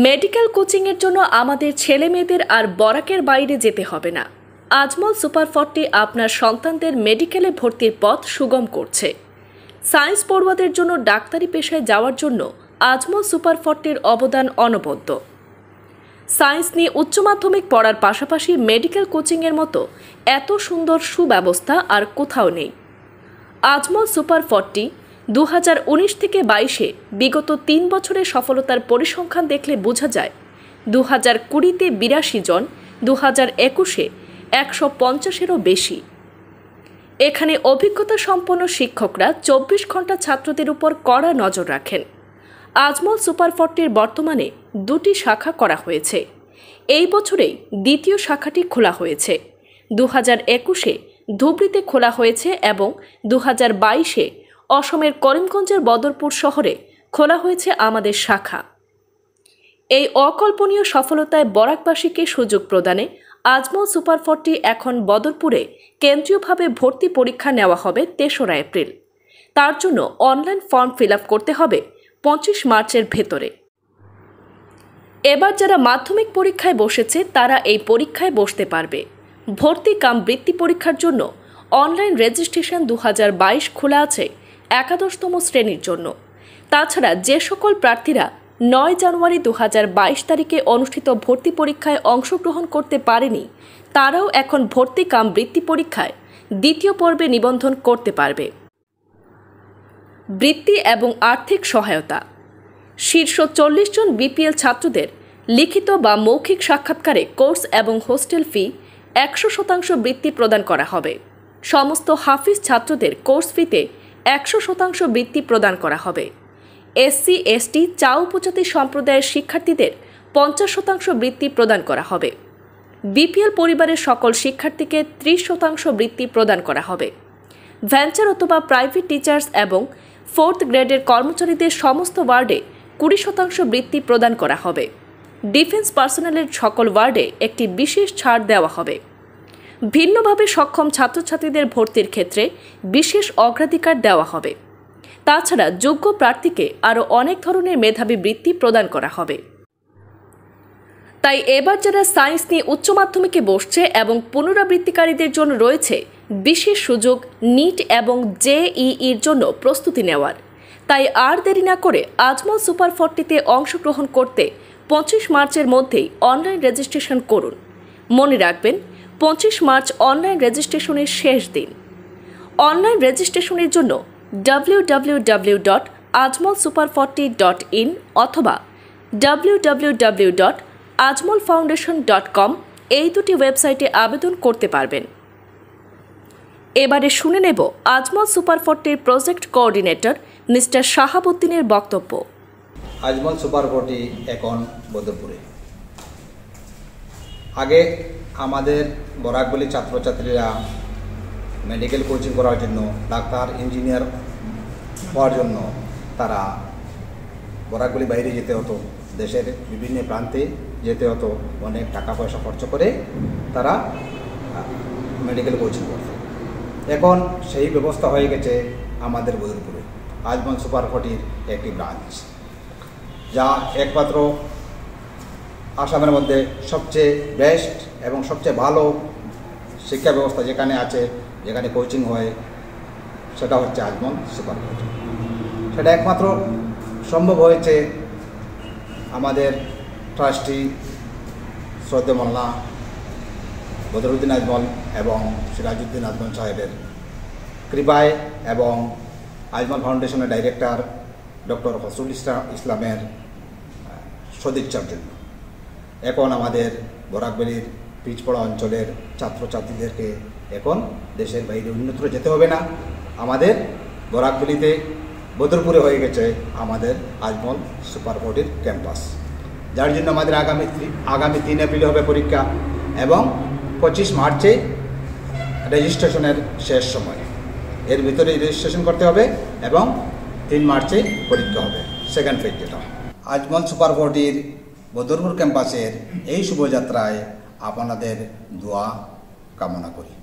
Medical কোচিংয়ের জন্য আমাদের ছেলেমেয়েদের আর বরাকের বাইরে যেতে হবে না। আজমল সুপার 40 আপনার সন্তানদের মেডিকেলে ভর্তির পথ সুগম করছে। সায়েন্স পড়ুয়াদের জন্য ডাক্তারি পেশায় যাওয়ার জন্য আজমল সুপার 40 অবদান অনবদ্য। সায়েন্স নিয়ে উচ্চ মাধ্যমিক পড়ার পাশাপাশি মেডিকেল কোচিংয়ের মতো এত সুন্দর সুব্যবস্থা আর কোথাও নেই। আজমল সুপার 40 2019 থেকে 22-এ বিগত 3 বছরের সফলতার পরিসংখ্যান দেখলে বোঝা যায় 2020-তে 82 জন, 2021-এ 150-এরও বেশি। এখানে অভিজ্ঞতা সম্পন্ন শিক্ষকরা 24 ঘন্টা ছাত্রদের উপর কড়া নজর রাখেন। আজমল সুপার 40-র বর্তমানে 2টি শাখা করা হয়েছে। এই বছরেই দ্বিতীয় শাখাটি খোলা হয়েছে। 2021-এ ধুবড়ীতে খোলা হয়েছে এবং 2022-এ অসমের করিমগঞ্জের বদরপুর শহরে খোলা হয়েছে আমাদের শাখা। এই অকল্পনীয় সফলতায় বরাকবাসীকে সুযোগ প্রদানে আজমল সুপার 40 এখন বদরপুরে কেন্দ্রীয়ভাবে ভর্তি পরীক্ষা নেওয়া হবে 3রা এপ্রিল। তার জন্য অনলাইন ফর্ম ফিল আপ করতে হবে 25 মার্চের ভেতরে। এবার যারা মাধ্যমিক পরীক্ষায় বসেছে তারা এই পরীক্ষায় বসতে পারবে। ভর্তি কাম বৃত্তি পরীক্ষার জন্য অনলাইন রেজিস্ট্রেশন 2022 খোলা আছে একাদশতম শ্রেণীর জন্য। তাছাড়া যে সকল প্রার্থীরা 9 জানুয়ারি 2022 তারিখে অনুষ্ঠিত ভর্তি পরীক্ষায় অংশগ্রহণ করতে পারেনি তারাও এখন ভর্তি কাম বৃত্তি পরীক্ষায় দ্বিতীয় পর্বে নিবন্ধন করতে পারবে। বৃত্তি এবং আর্থিক সহায়তা। শীর্ষ 40 জন বিপিএল ছাত্রদের লিখিত বা মৌখিক সাক্ষাৎকারে কোর্স এবং হোস্টেল ফি 100% বৃত্তি প্রদান করা হবে। সমস্ত হাফিজ ছাত্রদের কোর্স ফিতে 100% বৃত্তি প্রদান করা হবে। এসসি, এসটি, চা উপজাতি সম্প্রদায়ের শিক্ষার্থীদের 50% বৃত্তি প্রদান করা হবে। বিপিএল পরিবারের সকল শিক্ষার্থীকে 30% বৃত্তি প্রদান করা হবে। ভেঞ্চার অথবা প্রাইভেট টিচার্স এবং 4th গ্রেডের কর্মচারীদের সমস্ত ওয়ার্ডে 20% বৃত্তি প্রদান করা হবে। ডিফেন্স পার্সোনেলের সকল ওয়ার্ডে একটি বিশেষ ছাড় দেওয়া হবে। ভিন্নভাবে সক্ষম ছাত্রছাত্রীদের ভর্তির ক্ষেত্রে বিশেষ অগ্রাধিকার দেওয়া হবে। তাছাড়া যোগ্য প্রার্থীকে আরও অনেক ধরনের মেধাবী বৃত্তি প্রদান করা হবে। তাই এবার যারা সায়েন্স নিয়ে উচ্চ মাধ্যমিকে বসছে এবং পুনরাবৃত্তিকারীদের জন্য রয়েছে বিশেষ সুযোগ নিট এবং জেইইর জন্য প্রস্তুতি নেওয়ার। তাই আর দেরি না করে আজমল সুপার 40-তে অংশগ্রহণ করতে 25 মার্চের মধ্যেই অনলাইন রেজিস্ট্রেশন করুন। মনে রাখবেন 25 মার্চ অনলাইন রেজিস্ট্রেশনের শেষ দিন। অনলাইন রেজিস্ট্রেশনের জন্য www.ajmolsuper40.in অথবা www.ajmolfoundation.com এই দুটি ওয়েবসাইটে আবেদন করতে পারবেন। এবারে শুনে নেব Ajmal super 40 project coordinator mister শাহাবুদ্দিনের বক্তব্য। আজমল সুপার 40 এখন বদরপুরে। আগে আমাদের বরাকবলী ছাত্রছাত্রীরা মেডিকেল কোচিং করার জন্য, ডাক্তার, ইঞ্জিনিয়ার হওয়ার জন্য তারা বরাকবলী বাইরে যেতে হতো, দেশের বিভিন্ন প্রান্তে যেতে হতো, অনেক টাকা পয়সা খরচ করে তারা মেডিকেল কোচিং করত। এখন সেই ব্যবস্থা হয়ে গেছে আমাদের বদরপুরে আজমল সুপার 40-র একটি ব্রাঞ্চ, যা একমাত্র আসামের মধ্যে সবচেয়ে বেস্ট এবং সবচেয়ে ভালো শিক্ষা ব্যবস্থা যেখানে আছে, যেখানে কোচিং হয়, সেটা হচ্ছে আজমল সুপার 40। সেটা একমাত্র সম্ভব হয়েছে আমাদের ট্রাস্টি শ্রদ্ধে মোল্লা বদরুদ্দিন আজমল এবং সিরাজউদ্দিন আজমল সাহেবের কৃপায় এবং আজমল ফাউন্ডেশনের ডাইরেক্টর ডক্টর ফজলুল ইসলামের সদিচ্ছার জন্য। এখন আমাদের বরাকবেলির পিছপড়া অঞ্চলের ছাত্রছাত্রীদেরকে এখন দেশের বাইরে অন্যত্র যেতে হবে না। আমাদের বরাকবেলিতে বদরপুরে হয়ে গেছে আমাদের আজমল সুপার 40 ক্যাম্পাস, যার জন্য আমাদের আগামী 3 এপ্রিল হবে পরীক্ষা এবং 25 মার্চে রেজিস্ট্রেশনের শেষ সময়। এর ভিতরে রেজিস্ট্রেশন করতে হবে এবং 3 মার্চে পরীক্ষা হবে, সেকেন্ড ফেজ যেটা। আজমল সুপার 40-র বদরপুর ক্যাম্পাসের এই শুভযাত্রায় আপনাদের দোয়া কামনা করি।